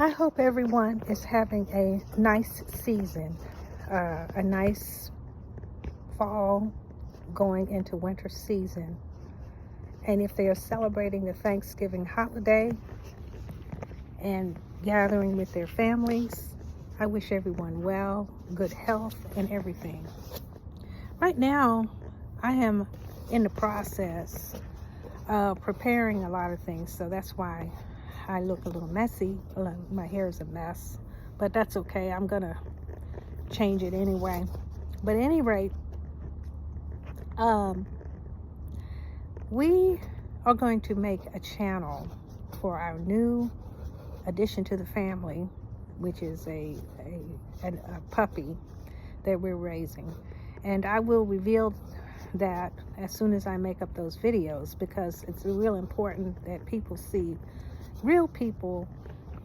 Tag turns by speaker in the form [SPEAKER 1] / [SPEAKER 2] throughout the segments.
[SPEAKER 1] I hope everyone is having a nice season, a nice fall going into winter season. And if they are celebrating the Thanksgiving holiday and gathering with their families, I wish everyone well, good health, and everything. Right now, I am in the process of preparing a lot of things, so that's why I look a little messy. My hair is a mess, but that's okay. I'm gonna change it anyway. But at any rate, we are going to make a channel for our new addition to the family, which is a puppy that we're raising. And I will reveal that as soon as I make up those videos, because it's real important that people see real people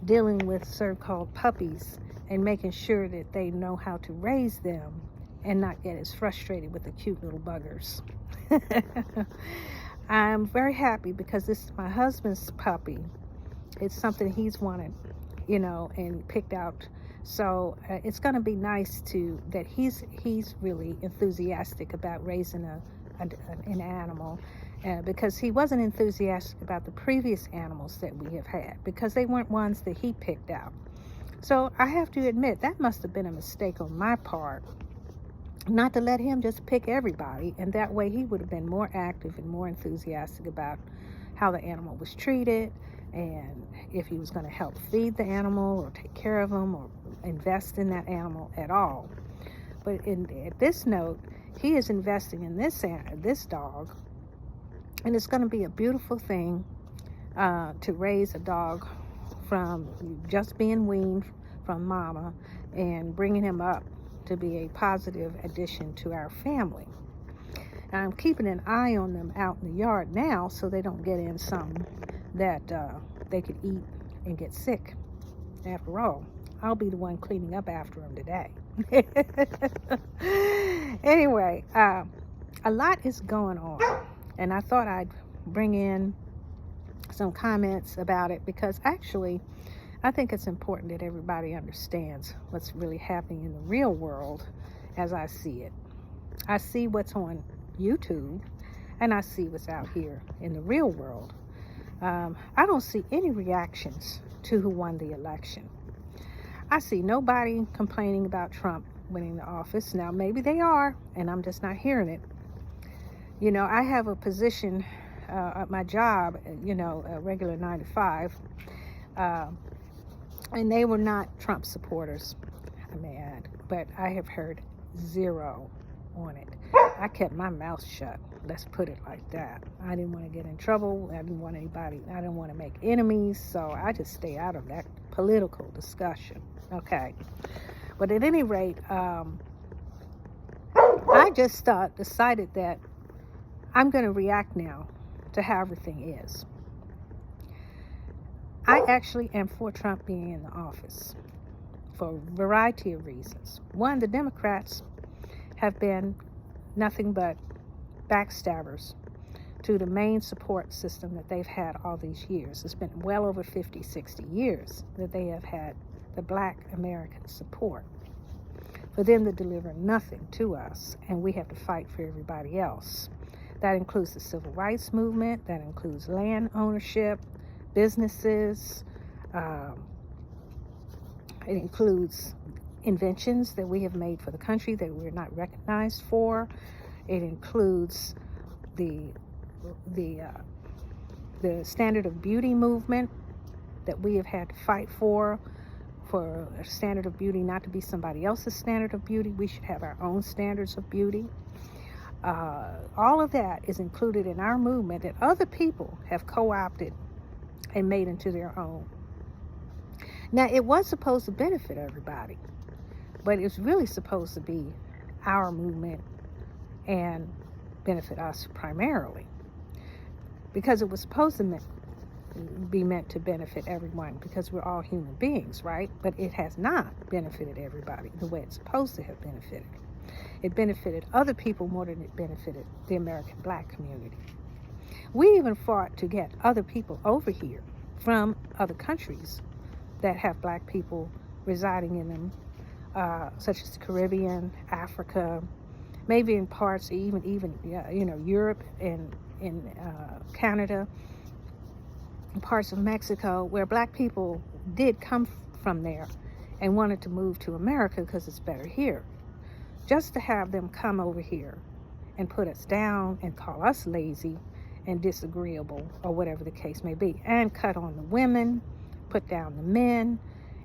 [SPEAKER 1] dealing with so-called puppies and making sure that they know how to raise them and not get as frustrated with the cute little buggers. I'm very happy because this is my husband's puppy. It's something he's wanted, and picked out. So it's going to be nice that he's really enthusiastic about raising an animal, because he wasn't enthusiastic about the previous animals that we have had because they weren't ones that he picked out. So I have to admit that must have been a mistake on my part, not to let him just pick everybody, and that way he would have been more active and more enthusiastic about how the animal was treated, and if he was going to help feed the animal or take care of him or invest in that animal at all. But at this note, he is investing in this dog, and it's going to be a beautiful thing to raise a dog from just being weaned from mama and bringing him up to be a positive addition to our family. And I'm keeping an eye on them out in the yard now so they don't get in something that they could eat and get sick. After all, I'll be the one cleaning up after them today. Anyway, a lot is going on, and I thought I'd bring in some comments about it because actually I think it's important that everybody understands what's really happening in the real world as I see it. I see what's on YouTube, and I see what's out here in the real world. I don't see any reactions to who won the election. I see nobody complaining about Trump winning the office. Now, maybe they are, and I'm just not hearing it. I have a position at my job, a regular 9 to 5, and they were not Trump supporters, I may add, but I have heard zero on it. I kept my mouth shut. Let's put it like that. I didn't want to get in trouble. I didn't want to make enemies, so I just stay out of that political discussion. Okay. But at any rate, I just decided that I'm going to react now to how everything is. I actually am for Trump being in the office for a variety of reasons. One, the Democrats have been nothing but backstabbers to the main support system that they've had all these years. It's been well over 50, 60 years that they have had the Black American support. For them to deliver nothing to us, and we have to fight for everybody else. That includes the civil rights movement, that includes land ownership, businesses, it includes inventions that we have made for the country that we're not recognized for. It includes the standard of beauty movement that we have had to fight for a standard of beauty not to be somebody else's standard of beauty. We should have our own standards of beauty. All of that is included in our movement that other people have co-opted and made into their own. Now, it was supposed to benefit everybody, but it's really supposed to be our movement and benefit us primarily, because it was supposed to be meant to benefit everyone because we're all human beings, right? But it has not benefited everybody the way it's supposed to have benefited. It benefited other people more than it benefited the American Black community. We even fought to get other people over here from other countries that have black people residing in them, such as the Caribbean, Africa, maybe in parts even Europe and in Canada, and parts of Mexico, where black people did come from there and wanted to move to America because it's better here. Just to have them come over here and put us down and call us lazy and disagreeable, or whatever the case may be, and cut on the women, put down the men,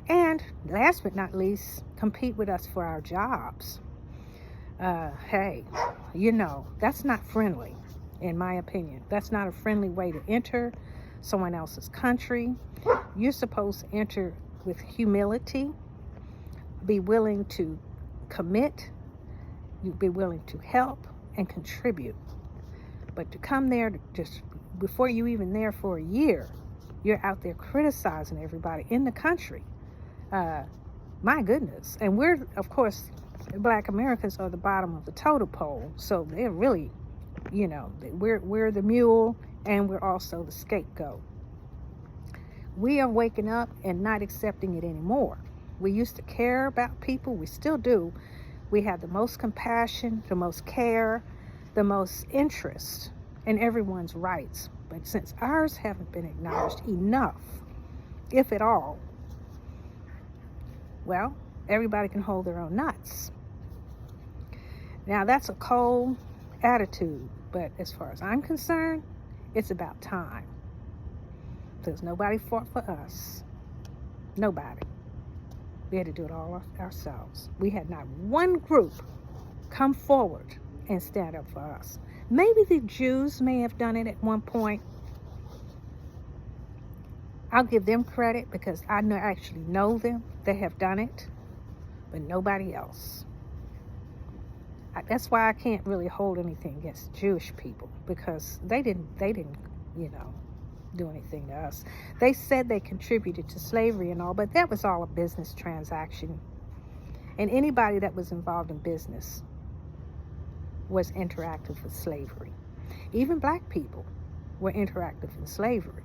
[SPEAKER 1] and last but not least, compete with us for our jobs. Hey, that's not friendly, in my opinion. That's not a friendly way to enter someone else's country. You're supposed to enter with humility, be willing to commit, you be willing to help and contribute. But to come there to just before you even there for a year, you're out there criticizing everybody in the country. My goodness. And we're, of course, black Americans are the bottom of the totem pole. So they're really, we're the mule, and we're also the scapegoat. We are waking up and not accepting it anymore. We used to care about people. We still do. We have the most compassion, the most care, the most interest in everyone's rights. But since ours haven't been acknowledged enough, if at all, well, everybody can hold their own nuts. Now, that's a cold attitude, but as far as I'm concerned, it's about time. Because nobody fought for us. Nobody. We had to do it all ourselves. We had not one group come forward and stand up for us. Maybe the Jews may have done it at one point. I'll give them credit because I actually know them. They have done it, but nobody else. That's why I can't really hold anything against Jewish people, because they didn't, do anything to us. They said they contributed to slavery and all, but that was all a business transaction. And anybody that was involved in business was interactive with slavery. Even black people were interactive in slavery.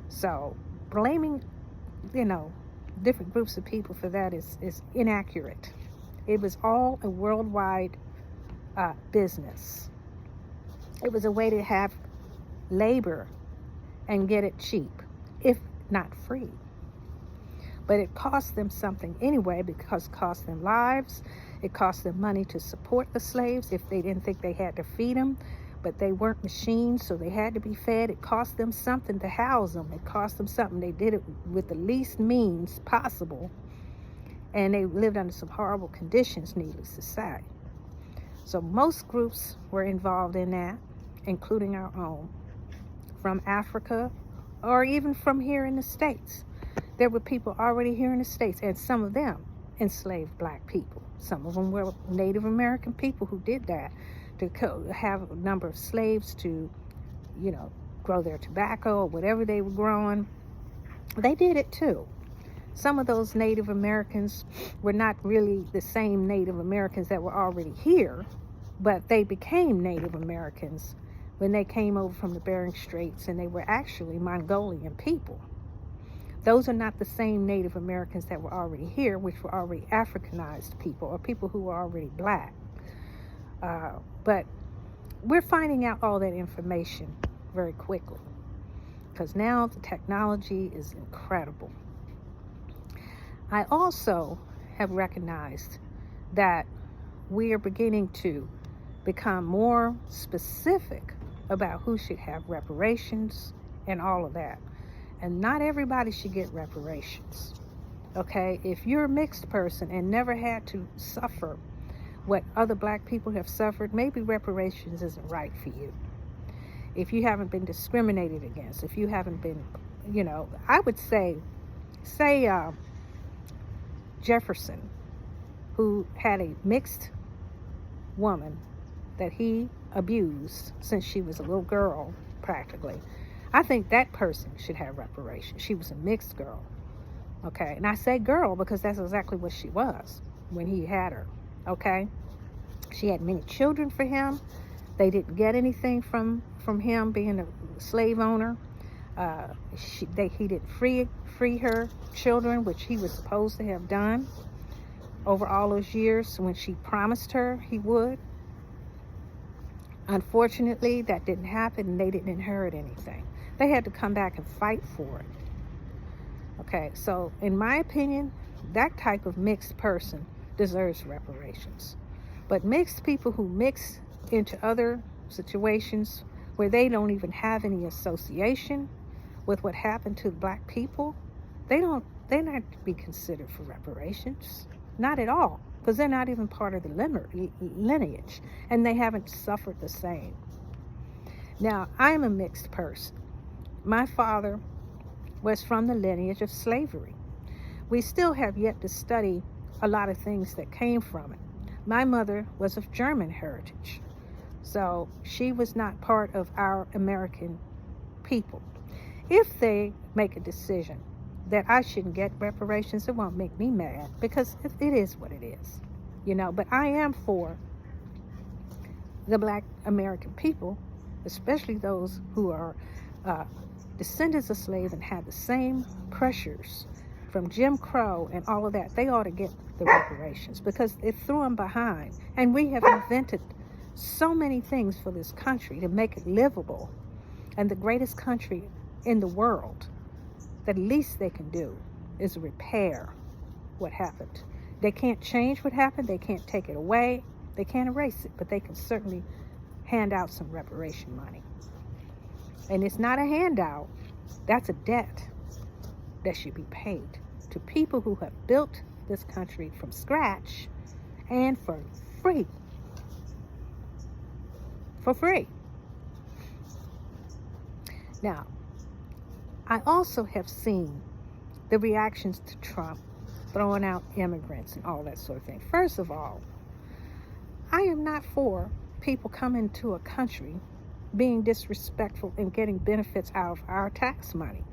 [SPEAKER 1] So blaming, different groups of people for that is inaccurate. It was all a worldwide business. It was a way to have labor and get it cheap, if not free. But it cost them something anyway, because it cost them lives. It cost them money to support the slaves if they didn't think they had to feed them. But they weren't machines, so they had to be fed. It cost them something to house them. It cost them something. They did it with the least means possible. And they lived under some horrible conditions, needless to say. So most groups were involved in that, including our own, from Africa or even from here in the States. There were people already here in the States, and some of them enslaved black people. Some of them were Native American people who did that, to have a number of slaves to, grow their tobacco or whatever they were growing. They did it too. Some of those Native Americans were not really the same Native Americans that were already here, but they became Native Americans when they came over from the Bering Straits, and they were actually Mongolian people. Those are not the same Native Americans that were already here, which were already Africanized people, or people who were already black. But we're finding out all that information very quickly, because now the technology is incredible. I also have recognized that we are beginning to become more specific about who should have reparations and all of that. And not everybody should get reparations. Okay? If you're a mixed person and never had to suffer what other black people have suffered, maybe reparations isn't right for you. If you haven't been discriminated against, if you haven't been, I would say Jefferson, who had a mixed woman that he abused since she was a little girl, practically. I think that person should have reparations. She was a mixed girl. Okay? And I say girl because that's exactly what she was when he had her. Okay? She had many children for him. They didn't get anything from him being a slave owner. He didn't free her children, which he was supposed to have done over all those years when she promised her he would. Unfortunately, that didn't happen, and they didn't inherit anything. They had to come back and fight for it. Okay, so in my opinion, that type of mixed person deserves reparations. But mixed people who mix into other situations where they don't even have any association with what happened to black people, they're not to be considered for reparations. Not at all, because they're not even part of the lineage, and they haven't suffered the same. Now, I'm a mixed person. My father was from the lineage of slavery. We still have yet to study a lot of things that came from it. My mother was of German heritage, so she was not part of our American people. If they make a decision that I shouldn't get reparations, it won't make me mad, because it is what it is, but I am for the black American people, especially those who are descendants of slaves and had the same pressures from Jim Crow and all of that. They ought to get the reparations, because it threw them behind. And we have invented so many things for this country to make it livable, and the greatest country in the world. The least they can do is repair what happened. They can't change what happened. They can't take it away. They can't erase it, but they can certainly hand out some reparation money. And it's not a handout. That's a debt that should be paid to people who have built this country from scratch and for free. For free. Now, I also have seen the reactions to Trump throwing out immigrants and all that sort of thing. First of all, I am not for people coming to a country being disrespectful and getting benefits out of our tax money.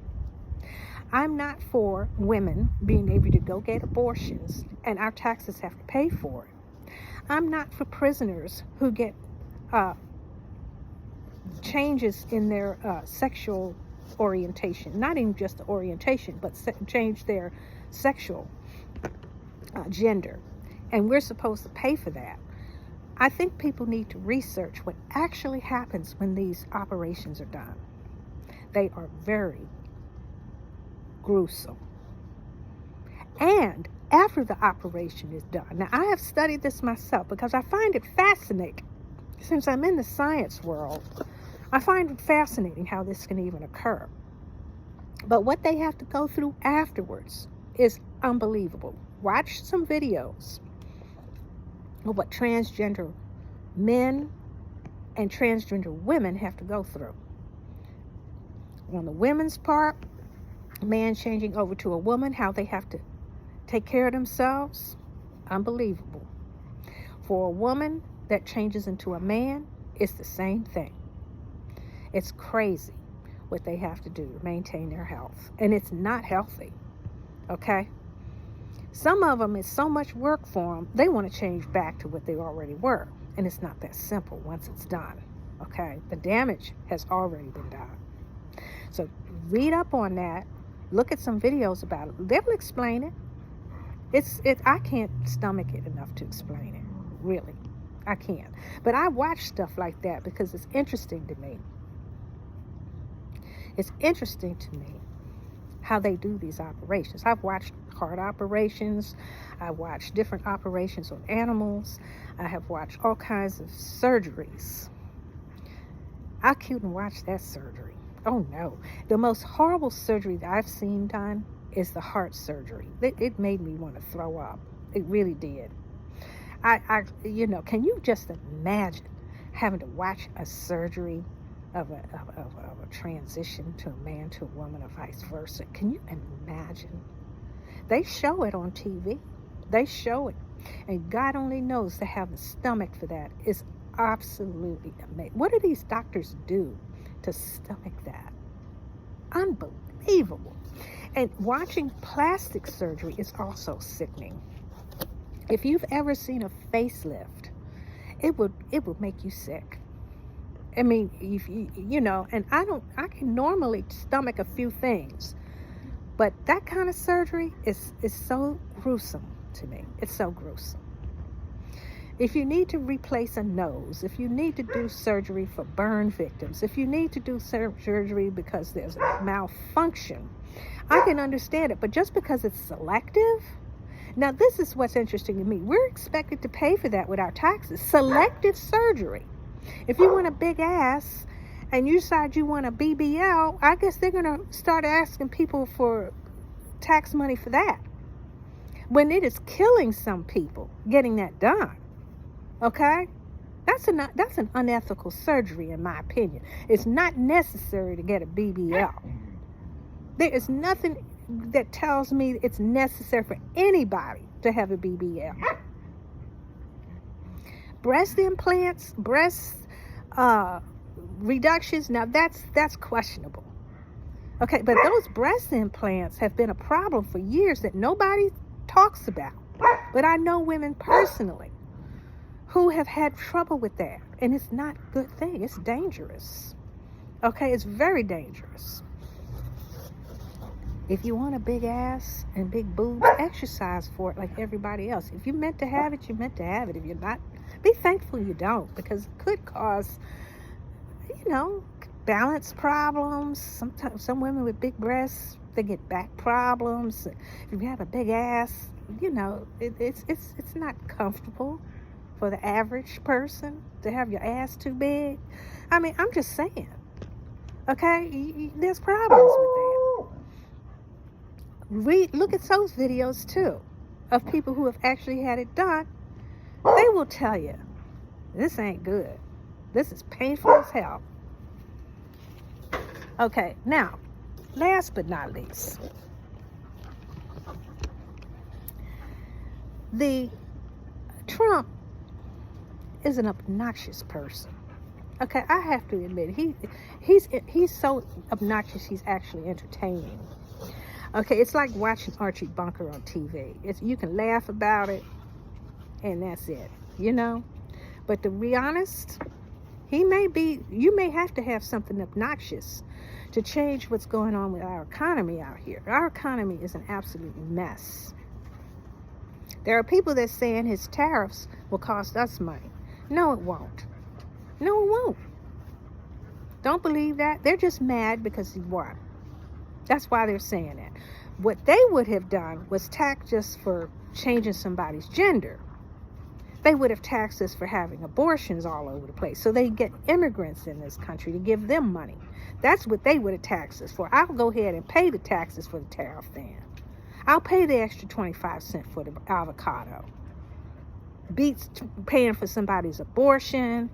[SPEAKER 1] I'm not for women being able to go get abortions and our taxes have to pay for it. I'm not for prisoners who get changes in their sexual orientation, not even just the orientation, but change their sexual gender, and we're supposed to pay for that. I think people need to research what actually happens when these operations are done. They are very gruesome. And after the operation is done, now I have studied this myself because I find it fascinating. Since I'm in the science world, I find it fascinating how this can even occur. But what they have to go through afterwards is unbelievable. Watch some videos of what transgender men and transgender women have to go through. On the women's part, a man changing over to a woman, how they have to take care of themselves, unbelievable. For a woman that changes into a man, it's the same thing. It's crazy what they have to do to maintain their health, and it's not healthy, okay? Some of them, it's so much work for them, they want to change back to what they already were, and it's not that simple once it's done, okay? The damage has already been done. So read up on that, look at some videos about it. They'll explain it. I can't stomach it enough to explain it, really. I can't. But I watch stuff like that because it's interesting to me. It's interesting to me how they do these operations. I've watched heart operations. I watched different operations on animals. I have watched all kinds of surgeries. I couldn't watch that surgery. Oh no. The most horrible surgery that I've seen done is the heart surgery. It made me want to throw up. It really did. Can you just imagine having to watch a surgery of a transition to a man to a woman or vice versa? Can you imagine? They show it on TV. They show it. And God only knows to have the stomach for that is absolutely amazing. What do these doctors do to stomach that? Unbelievable. And watching plastic surgery is also sickening. If you've ever seen a facelift, it would make you sick. I mean, if you know, and I can normally stomach a few things, but that kind of surgery is so gruesome to me. It's so gruesome. If you need to replace a nose, if you need to do surgery for burn victims, if you need to do surgery because there's a malfunction, I can understand it. But just because it's selective, now this is what's interesting to me. We're expected to pay for that with our taxes. Selective surgery. If you want a big ass and you decide you want a BBL, I guess they're going to start asking people for tax money for that, when it is killing some people getting that done. Okay? That's an unethical surgery, in my opinion. It's not necessary to get a BBL. There is nothing that tells me it's necessary for anybody to have a BBL. Breast implants, breast reductions, now that's questionable. Okay, but those breast implants have been a problem for years that nobody talks about. But I know women personally who have had trouble with that, and it's not a good thing. It's dangerous. Okay, it's very dangerous. If you want a big ass and big boobs, exercise for it like everybody else. If you're meant to have it, you're meant to have it. If you're not, be thankful you don't, because it could cause, you know, balance problems. Sometimes some women with big breasts, they get back problems. If you have a big ass, you know, it's not comfortable for the average person to have your ass too big. I mean, I'm just saying. Okay, there's problems with that. Look at those videos too of people who have actually had it done. They will tell you, this ain't good. This is painful as hell. Okay, now, last but not least, Trump is an obnoxious person. Okay, I have to admit, he's so obnoxious, he's actually entertaining. Okay, it's like watching Archie Bunker on TV. You can laugh about it, and that's it, you know? But to be honest, you may have to have something obnoxious to change what's going on with our economy out here. Our economy is an absolute mess. There are people that saying his tariffs will cost us money. No, it won't. No, it won't. Don't believe that. They're just mad because he won. That's why they're saying that. What they would have done was tax us for changing somebody's gender. They would have taxed us for having abortions all over the place. So they get immigrants in this country to give them money. That's what they would have taxed us for. I'll go ahead and pay the taxes for the tariff then. I'll pay the extra 25 cents for the avocado. Beats paying for somebody's abortion,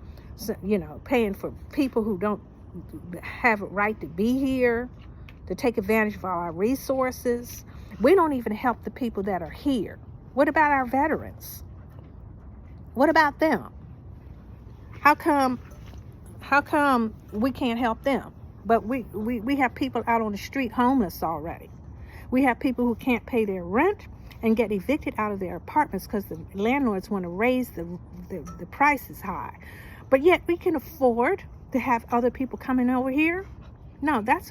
[SPEAKER 1] you know, paying for people who don't have a right to be here, to take advantage of all our resources. We don't even help the people that are here. What about our veterans? What about them? How come we can't help them? But we have people out on the street homeless already. We have people who can't pay their rent and get evicted out of their apartments because the landlords want to raise the prices high. But yet we can afford to have other people coming over here. No, that's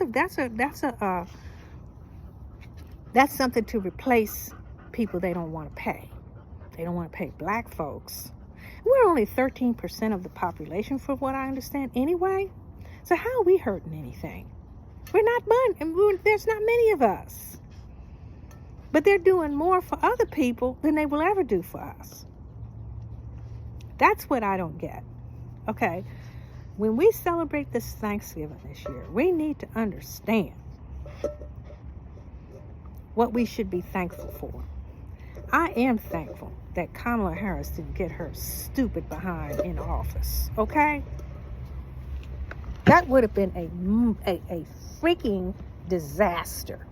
[SPEAKER 1] something to replace people they don't want to pay. They don't want to pay black folks. We're only 13% of the population, from what I understand, anyway. So how are we hurting anything? We're not money. There's not many of us. But they're doing more for other people than they will ever do for us. That's what I don't get. Okay, when we celebrate this Thanksgiving this year, we need to understand what we should be thankful for. I am thankful that Kamala Harris didn't get her stupid behind in office, okay? That would have been a freaking disaster.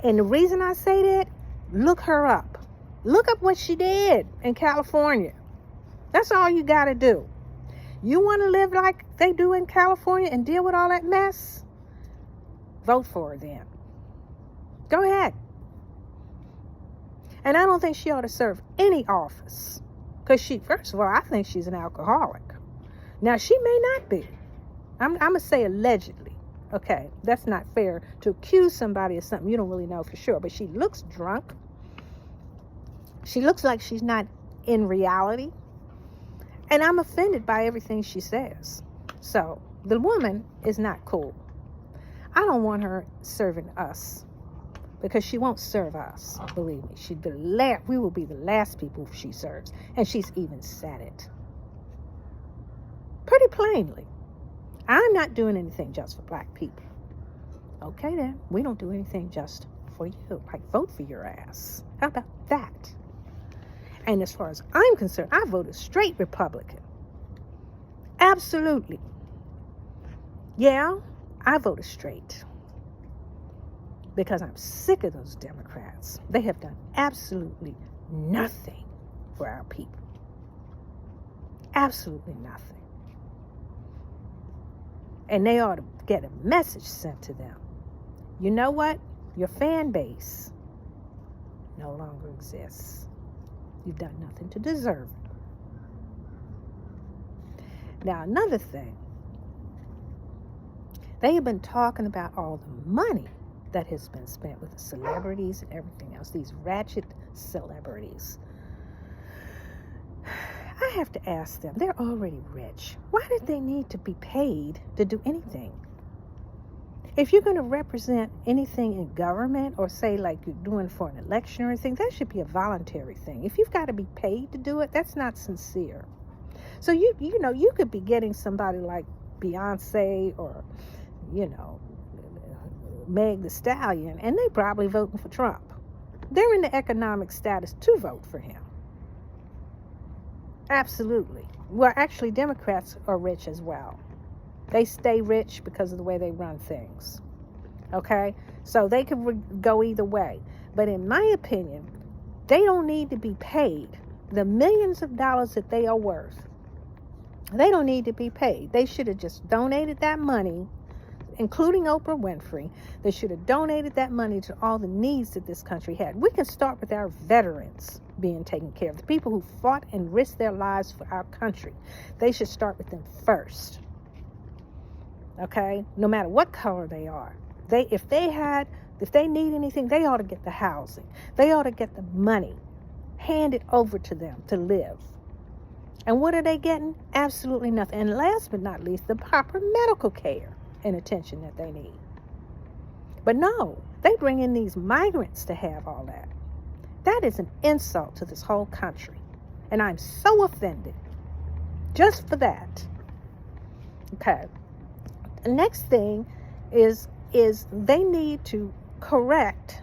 [SPEAKER 1] And the reason I say that, look her up. Look up what she did in California. That's all you got to do. You want to live like they do in California and deal with all that mess? Vote for her then. Go ahead. And I don't think she ought to serve any office. Because first of all, I think she's an alcoholic. Now, she may not be. I'm going to say allegedly. Okay, that's not fair to accuse somebody of something you don't really know for sure. But she looks drunk. She looks like she's not in reality. And I'm offended by everything she says. So, the woman is not cool. I don't want her serving us. Because she won't serve us, believe me. We will be the last people she serves. And she's even said it. Pretty plainly. I'm not doing anything just for black people. Okay then, we don't do anything just for you. Like, vote for your ass. How about that? And as far as I'm concerned, I voted straight Republican. Absolutely. Yeah, I voted straight. Because I'm sick of those Democrats. They have done absolutely nothing for our people. Absolutely nothing. And they ought to get a message sent to them. You know what? Your fan base no longer exists. You've done nothing to deserve it. Now, another thing. They have been talking about all the money that has been spent with the celebrities and everything else, these ratchet celebrities. I have to ask them, they're already rich. Why did they need to be paid to do anything? If you're going to represent anything in government, or say like you're doing for an election or anything, that should be a voluntary thing. If you've got to be paid to do it, that's not sincere. So you know, you could be getting somebody like Beyonce or, you know, Meg the Stallion, and they probably voting for Trump. They're in the economic status to vote for him. Absolutely. Well, actually, Democrats are rich as well. They stay rich because of the way they run things. Okay? So they could go either way. But in my opinion, they don't need to be paid the millions of dollars that they are worth. They don't need to be paid. They should have just donated that money, including Oprah Winfrey. They should have donated that money to all the needs that this country had. We can start with our veterans being taken care of, the people who fought and risked their lives for our country. They should start with them first. Okay? No matter what color they are. If they need anything, they ought to get the housing. They ought to get the money handed over to them to live. And what are they getting? Absolutely nothing. And last but not least, the proper medical care and attention that they need. But no, they bring in these migrants to have all that. That is an insult to this whole country. And I'm so offended just for that. Okay. The next thing is they need to correct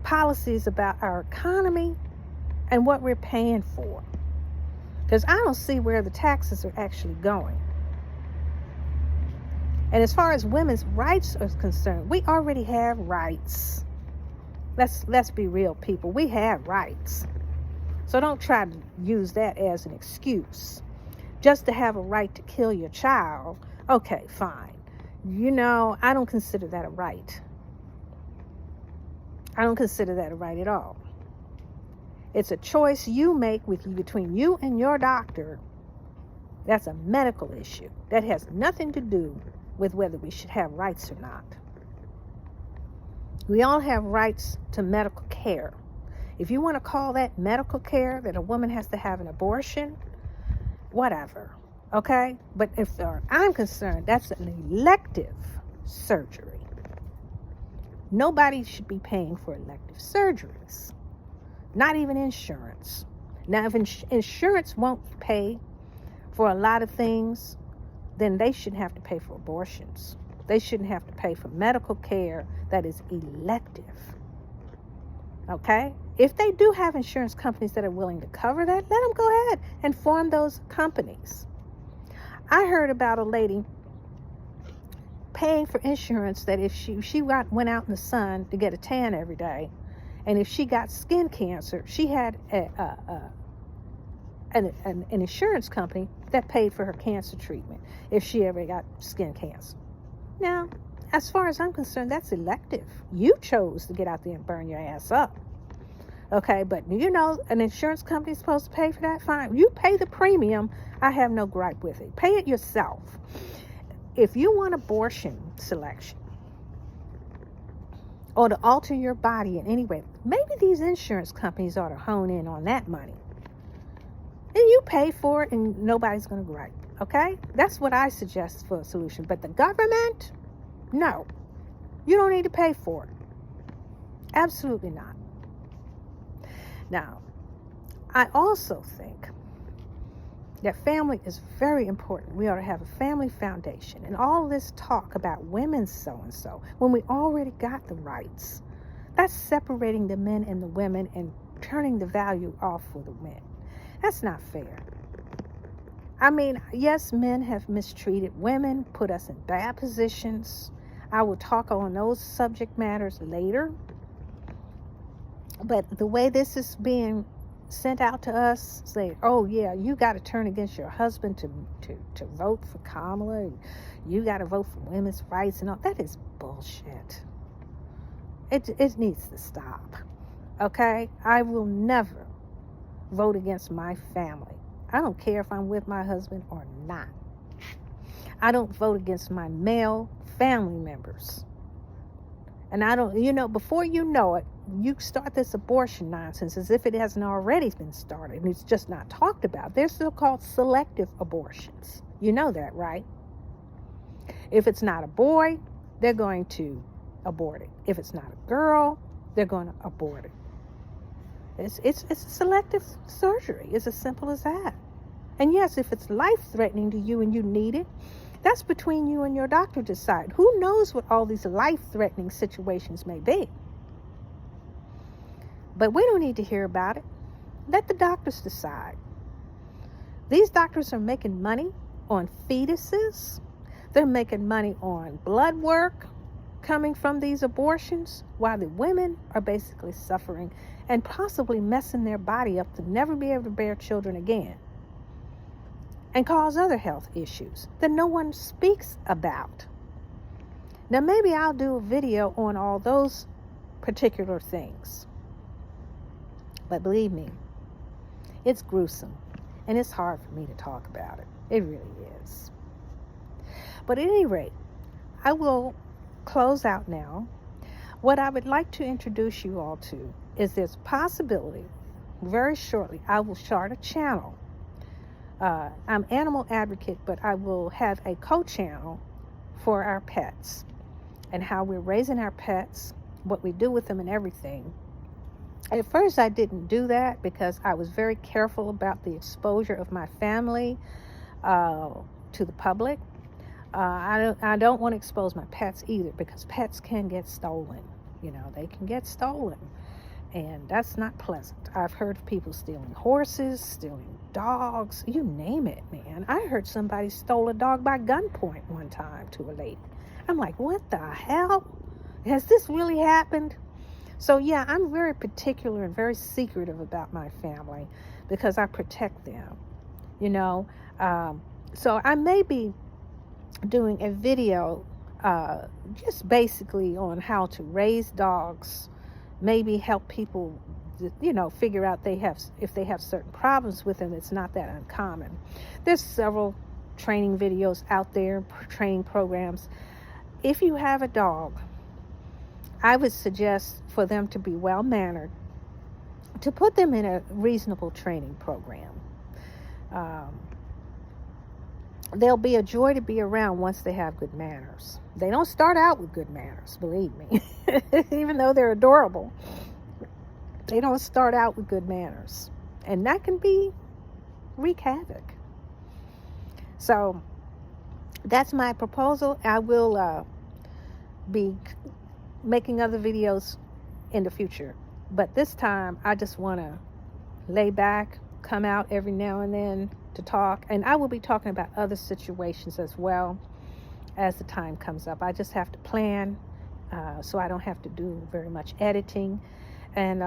[SPEAKER 1] policies about our economy and what we're paying for. Because I don't see where the taxes are actually going. And as far as women's rights are concerned, we already have rights. Let's be real, people. We have rights. So don't try to use that as an excuse. Just to have a right to kill your child, okay, fine. You know, I don't consider that a right. I don't consider that a right at all. It's a choice you make between you and your doctor. That's a medical issue. That has nothing to do with whether we should have rights or not. We all have rights to medical care. If you want to call that medical care, that a woman has to have an abortion, whatever, okay? But if I'm concerned, that's an elective surgery. Nobody should be paying for elective surgeries, not even insurance. Now, if insurance won't pay for a lot of things, then they shouldn't have to pay for abortions. They shouldn't have to pay for medical care that is elective. Okay? If they do have insurance companies that are willing to cover that, let them go ahead and form those companies. I heard about a lady paying for insurance that if she went out in the sun to get a tan every day, and if she got skin cancer, she had an insurance company that paid for her cancer treatment if she ever got skin cancer. Now, as far as I'm concerned, that's elective. You chose to get out there and burn your ass up. Okay, but you know, an insurance company is supposed to pay for that. Fine. You pay the premium. I have no gripe with it. Pay it yourself. If you want abortion selection or to alter your body in any way, maybe these insurance companies ought to hone in on that money. And you pay for it and nobody's going to gripe. Okay? That's what I suggest for a solution. But the government, no. You don't need to pay for it. Absolutely not. Now, I also think that family is very important. We ought to have a family foundation. And all this talk about women so-and-so, when we already got the rights, that's separating the men and the women and turning the value off for the men. That's not fair. I mean, yes, men have mistreated women, put us in bad positions. I will talk on those subject matters later. But the way this is being sent out to us, say, oh yeah, you got to turn against your husband to vote for Kamala, and you got to vote for women's rights and all, that is bullshit. It needs to stop. Okay? I will never vote against my family. I don't care if I'm with my husband or not. I don't vote against my male family members. And I don't, you know, before you know it, you start this abortion nonsense as if it hasn't already been started and it's just not talked about. They're still called selective abortions. You know that, right? If it's not a boy, they're going to abort it. If it's not a girl, they're going to abort it. It's a selective surgery. It's as simple as that. And yes, if it's life-threatening to you and you need it, that's between you and your doctor to decide. Who knows what all these life-threatening situations may be? But we don't need to hear about it. Let the doctors decide. These doctors are making money on fetuses. They're making money on blood work coming from these abortions, while the women are basically suffering and possibly messing their body up to never be able to bear children again and cause other health issues that no one speaks about. Now, maybe I'll do a video on all those particular things. But believe me, it's gruesome and it's hard for me to talk about it. It really is. But at any rate, I will close out now. What I would like to introduce you all to is this possibility. Very shortly, I will start a channel. I'm animal advocate, but I will have a co-channel for our pets and how we're raising our pets, what we do with them and everything. At first, I didn't do that because I was very careful about the exposure of my family to the public. I don't want to expose my pets either, because pets can get stolen. You know, they can get stolen. And that's not pleasant. I've heard of people stealing horses, stealing dogs, you name it, man. I heard somebody stole a dog by gunpoint one time to a lady. I'm like, what the hell? Has this really happened? So yeah, I'm very particular and very secretive about my family because I protect them, you know. So I may be doing a video just basically on how to raise dogs, maybe help people, you know, figure out if they have certain problems with them. It's not that uncommon. There's several training videos out there, training programs. If you have a dog, I would suggest for them to be well-mannered, to put them in a reasonable training program. They'll be a joy to be around once they have good manners. They don't start out with good manners, believe me. Even though they're adorable, they don't start out with good manners. And that can wreak havoc. So that's my proposal. I will be making other videos in the future. But this time, I just want to lay back, come out every now and then to talk. And I will be talking about other situations as well as the time comes up. I just have to plan so I don't have to do very much editing. And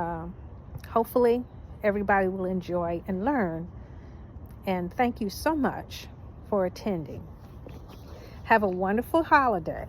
[SPEAKER 1] hopefully everybody will enjoy and learn. And thank you so much for attending. Have a wonderful holiday.